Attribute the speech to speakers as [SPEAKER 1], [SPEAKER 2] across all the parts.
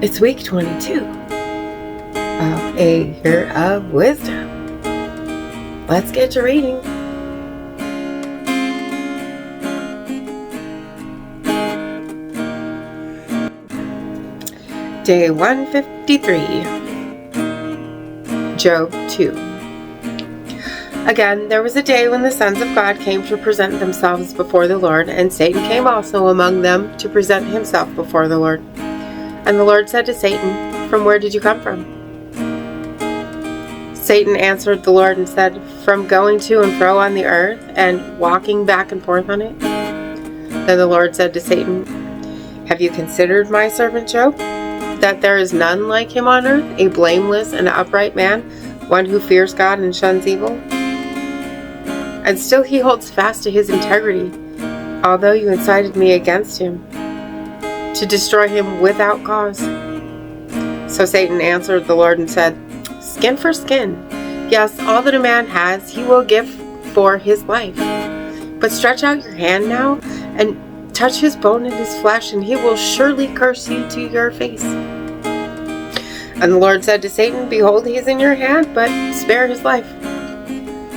[SPEAKER 1] It's week 22 of a year of wisdom. Let's get to reading. Day 153, Job 2. Again, there was a day when the sons of God came to present themselves before the Lord, and Satan came also among them to present himself before the Lord. And the Lord said to Satan, "From where did you come from?" Satan answered the Lord and said, "From going to and fro on the earth and walking back and forth on it." Then the Lord said to Satan, "Have you considered my servant Job, that there is none like him on earth, a blameless and upright man, one who fears God and shuns evil? And still he holds fast to his integrity, although you incited me against him, to destroy him without cause." So Satan answered the Lord and said, "Skin for skin. Yes, all that a man has he will give for his life. But stretch out your hand now and touch his bone and his flesh, and he will surely curse you to your face." And the Lord said to Satan, "Behold, he is in your hand, but spare his life."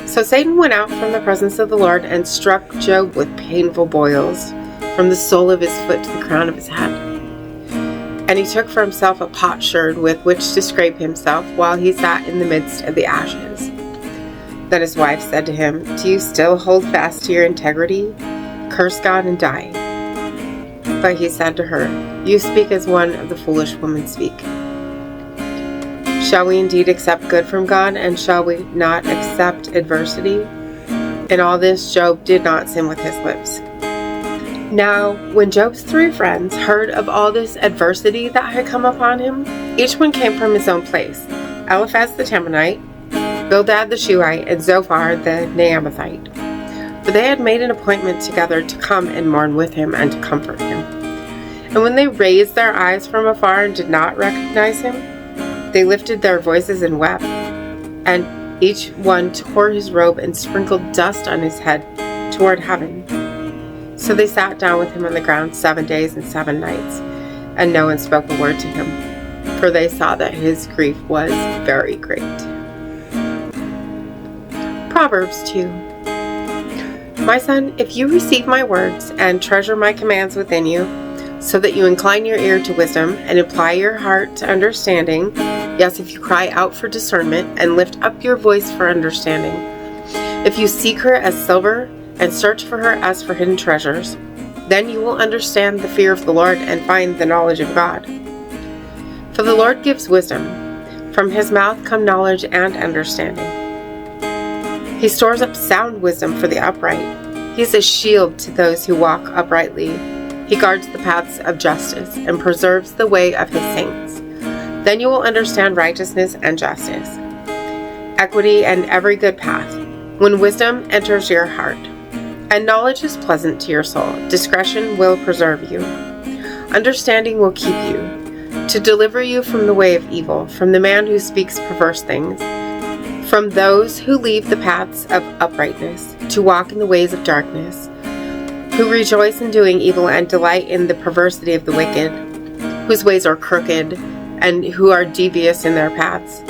[SPEAKER 1] So Satan went out from the presence of the Lord and struck Job with painful boils, from the sole of his foot to the crown of his head. And he took for himself a potsherd with which to scrape himself while he sat in the midst of the ashes. Then his wife said to him, "Do you still hold fast to your integrity? Curse God and die." But he said to her, "You speak as one of the foolish women speak. Shall we indeed accept good from God, and shall we not accept adversity?" In all this Job did not sin with his lips. Now, when Job's 3 friends heard of all this adversity that had come upon him, each one came from his own place: Eliphaz the Temanite, Bildad the Shuhite, and Zophar the Naamathite. For they had made an appointment together to come and mourn with him and to comfort him. And when they raised their eyes from afar and did not recognize him, they lifted their voices and wept, and each one tore his robe and sprinkled dust on his head toward heaven. So they sat down with him on the ground 7 days and 7 nights, and no one spoke a word to him, for they saw that his grief was very great. Proverbs 2. My son, if you receive my words and treasure my commands within you, so that you incline your ear to wisdom and apply your heart to understanding, yes, if you cry out for discernment and lift up your voice for understanding, if you seek her as silver and search for her as for hidden treasures, then you will understand the fear of the Lord and find the knowledge of God. For the Lord gives wisdom. From his mouth come knowledge and understanding. He stores up sound wisdom for the upright. He is a shield to those who walk uprightly. He guards the paths of justice and preserves the way of his saints. Then you will understand righteousness and justice, equity and every good path, when wisdom enters your heart. And knowledge is pleasant to your soul. Discretion will preserve you. Understanding will keep you, to deliver you from the way of evil, from the man who speaks perverse things, from those who leave the paths of uprightness, to walk in the ways of darkness, who rejoice in doing evil and delight in the perversity of the wicked, whose ways are crooked, and who are devious in their paths,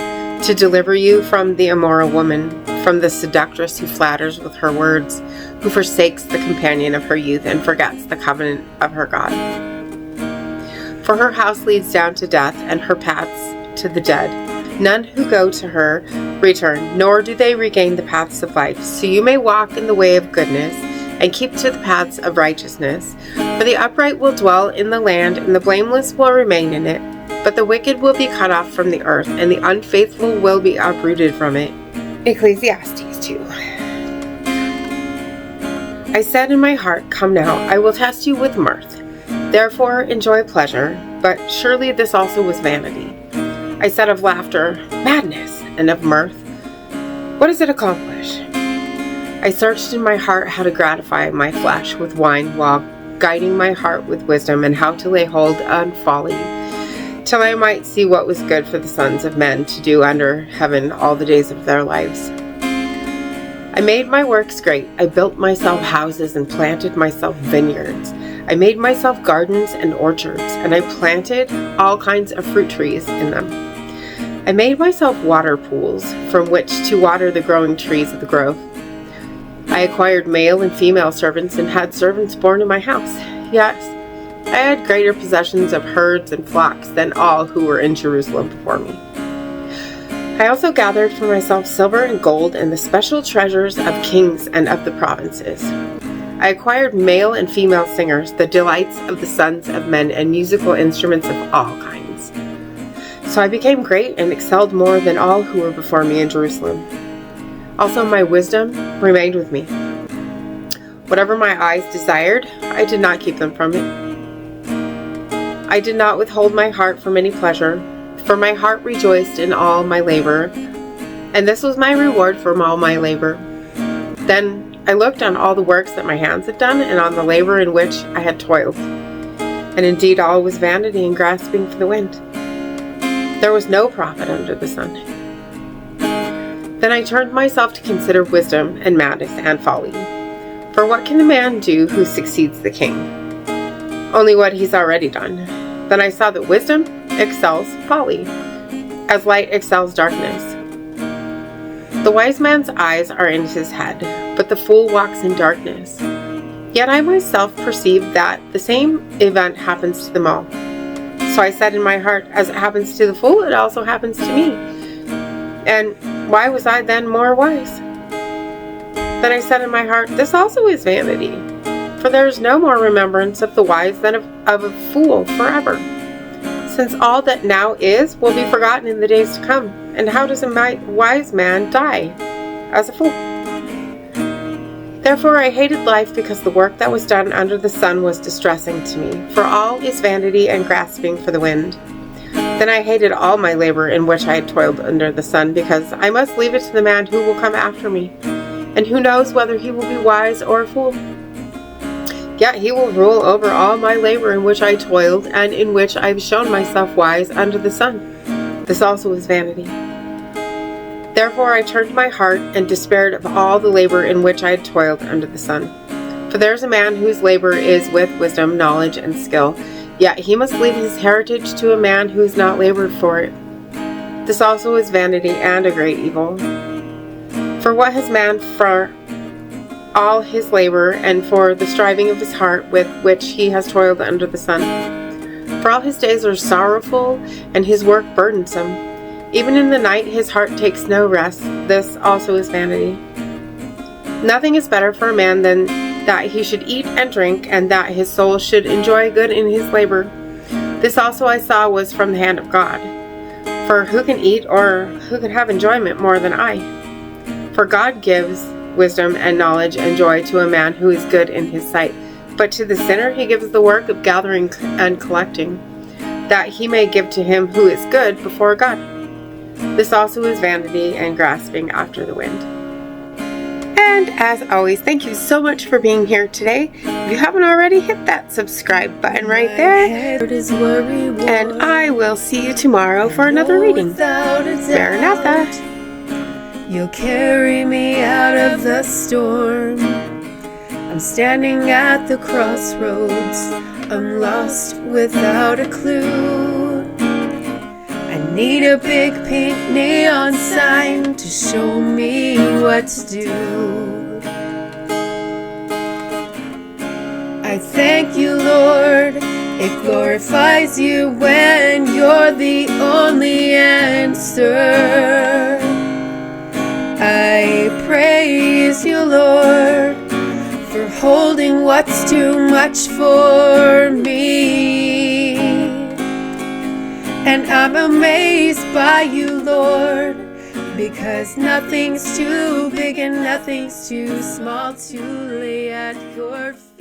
[SPEAKER 1] to deliver you from the immoral woman, from the seductress who flatters with her words, who forsakes the companion of her youth and forgets the covenant of her God. For her house leads down to death, and her paths to the dead. None who go to her return, nor do they regain the paths of life. So you may walk in the way of goodness, and keep to the paths of righteousness. For the upright will dwell in the land, and the blameless will remain in it. But the wicked will be cut off from the earth, and the unfaithful will be uprooted from it. Ecclesiastes 2. I said in my heart, "Come now, I will test you with mirth. Therefore enjoy pleasure," but surely this also was vanity. I said of laughter, "Madness," and of mirth, "What does it accomplish?" I searched in my heart how to gratify my flesh with wine, while guiding my heart with wisdom, and how to lay hold on folly, till I might see what was good for the sons of men to do under heaven all the days of their lives. I made my works great. I built myself houses and planted myself vineyards. I made myself gardens and orchards, and I planted all kinds of fruit trees in them. I made myself water pools from which to water the growing trees of the grove. I acquired male and female servants and had servants born in my house. Yes, I had greater possessions of herds and flocks than all who were in Jerusalem before me. I also gathered for myself silver and gold and the special treasures of kings and of the provinces. I acquired male and female singers, the delights of the sons of men, and musical instruments of all kinds. So I became great and excelled more than all who were before me in Jerusalem. Also my wisdom remained with me. Whatever my eyes desired, I did not keep them from it. I did not withhold my heart from any pleasure, for my heart rejoiced in all my labor, and this was my reward for all my labor. Then I looked on all the works that my hands had done, and on the labor in which I had toiled. And indeed all was vanity and grasping for the wind. There was no profit under the sun. Then I turned myself to consider wisdom and madness and folly. For what can a man do who succeeds the king? Only what he's already done. Then I saw that wisdom excels folly, as light excels darkness. The wise man's eyes are in his head, but the fool walks in darkness. Yet I myself perceive that the same event happens to them all. So I said in my heart, as it happens to the fool, it also happens to me. And why was I then more wise? Then I said in my heart, this also is vanity, for there is no more remembrance of the wise than of a fool forever. Since all that now is will be forgotten in the days to come. And how does a wise man die? As a fool. Therefore I hated life, because the work that was done under the sun was distressing to me. For all is vanity and grasping for the wind. Then I hated all my labor in which I had toiled under the sun, because I must leave it to the man who will come after me. And who knows whether he will be wise or a fool? Yet he will rule over all my labor in which I toiled, and in which I have shown myself wise under the sun. This also is vanity. Therefore I turned my heart and despaired of all the labor in which I had toiled under the sun. For there is a man whose labor is with wisdom, knowledge, and skill, yet he must leave his heritage to a man who has not labored for it. This also is vanity and a great evil. For what has man for all his labor, and for the striving of his heart with which he has toiled under the sun? For all his days are sorrowful, and his work burdensome. Even in the night his heart takes no rest. This also is vanity. Nothing is better for a man than that he should eat and drink, and that his soul should enjoy good in his labor. This also I saw was from the hand of God. For who can eat or who can have enjoyment more than I? For God gives wisdom and knowledge and joy to a man who is good in his sight. But to the sinner he gives the work of gathering and collecting, that he may give to him who is good before God. This also is vanity and grasping after the wind. And as always, thank you so much for being here today. If you haven't already, hit that subscribe button right there. And I will see you tomorrow for another reading. Maranatha.
[SPEAKER 2] You'll carry me out of the storm. I'm standing at the crossroads. I'm lost without a clue. I need a big pink neon sign to show me what to do. I thank you, Lord. It glorifies you when you're the only answer. I praise you, Lord, for holding what's too much for me. And I'm amazed by you, Lord, because nothing's too big and nothing's too small to lay at your feet.